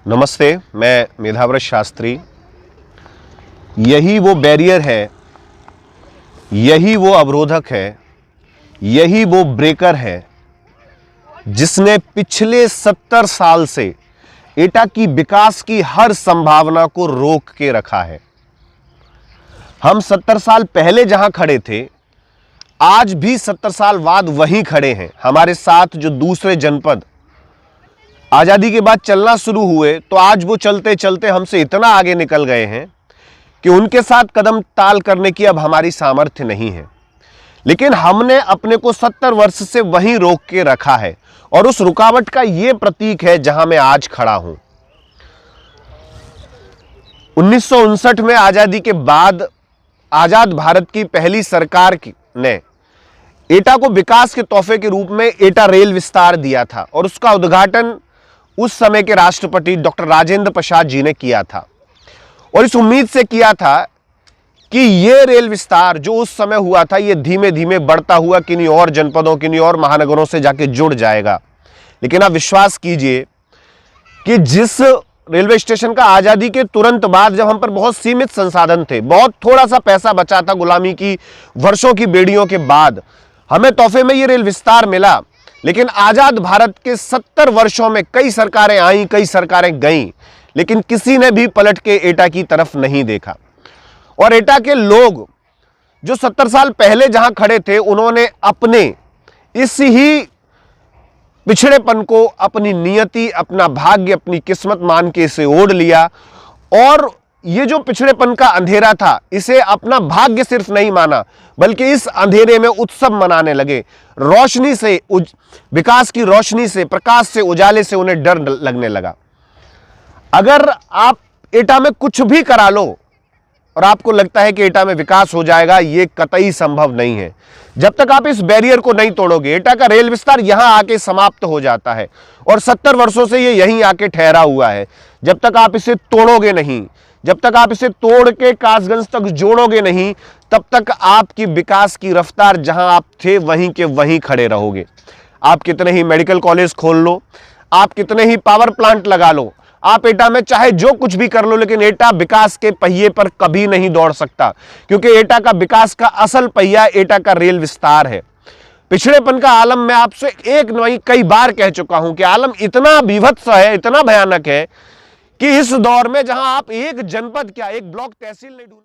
नमस्ते, मैं मेधाव्रत शास्त्री। यही वो बैरियर है, यही वो अवरोधक है, यही वो ब्रेकर है जिसने पिछले 70 साल से एटा की विकास की हर संभावना को रोक के रखा है। हम 70 साल पहले जहां खड़े थे, आज भी 70 साल बाद वहीं खड़े हैं। हमारे साथ जो दूसरे जनपद आजादी के बाद चलना शुरू हुए, तो आज वो चलते चलते हमसे इतना आगे निकल गए हैं कि उनके साथ कदम ताल करने की अब हमारी सामर्थ्य नहीं है। लेकिन हमने अपने को 70 वर्ष से वहीं रोक के रखा है और उस रुकावट का यह प्रतीक है जहां मैं आज खड़ा हूं। 1959 में आजादी के बाद आजाद भारत की पहली सरकार ने एटा को विकास के तोहफे के रूप में एटा रेल विस्तार दिया था और उसका उद्घाटन उस समय के राष्ट्रपति डॉक्टर राजेंद्र प्रसाद जी ने किया था और इस उम्मीद से किया था कि यह रेल विस्तार जो उस समय हुआ था, यह धीमे धीमे बढ़ता हुआ किन्हीं और जनपदों, किन्हीं और महानगरों से जाके जुड़ जाएगा। लेकिन आप विश्वास कीजिए कि जिस रेलवे स्टेशन का आजादी के तुरंत बाद, जब हम पर बहुत सीमित संसाधन थे, बहुत थोड़ा सा पैसा बचा था, गुलामी की वर्षों की बेड़ियों के बाद हमें तोहफे में यह रेल विस्तार मिला। लेकिन आजाद भारत के 70 वर्षों में कई सरकारें आईं, कई सरकारें गईं, लेकिन किसी ने भी पलट के एटा की तरफ नहीं देखा। और एटा के लोग जो 70 साल पहले जहां खड़े थे, उन्होंने अपने इस ही पिछड़ेपन को अपनी नियति, अपना भाग्य, अपनी किस्मत मान के इसे ओढ़ लिया और ये जो पिछड़ेपन का अंधेरा था, इसे अपना भाग्य सिर्फ नहीं माना, बल्कि इस अंधेरे में उत्सव मनाने लगे। रोशनी से, विकास की रोशनी से, प्रकाश से, उजाले से उन्हें डर लगने लगा। अगर आप एटा में कुछ भी करा लो और आपको लगता है कि एटा में विकास हो जाएगा, यह कतई संभव नहीं है। जब तक आप इस बैरियर को नहीं तोड़ोगे, एटा का रेल विस्तार यहां आके समाप्त हो जाता है और 70 वर्षों से ये यहीं आके ठहरा हुआ है। जब तक आप इसे तोड़ोगे नहीं, जब तक आप इसे तोड़ के कासगंज तक जोड़ोगे नहीं, तब तक आपकी विकास की रफ्तार जहां आप थे वहीं के वहीं खड़े रहोगे। आप कितने ही मेडिकल कॉलेज खोल लो, आप कितने ही पावर प्लांट लगा लो, आप एटा में चाहे जो कुछ भी कर लो, लेकिन एटा विकास के पहिए पर कभी नहीं दौड़ सकता, क्योंकि एटा का विकास का असल पहिया एटा का रेल विस्तार है। पिछड़ेपन का आलम, मैं आपसे एक नहीं कई बार कह चुका हूं कि आलम इतना बीभत्स है, इतना भयानक है कि इस दौर में जहां आप एक जनपद क्या, एक ब्लॉक तहसील नहीं ढूंढ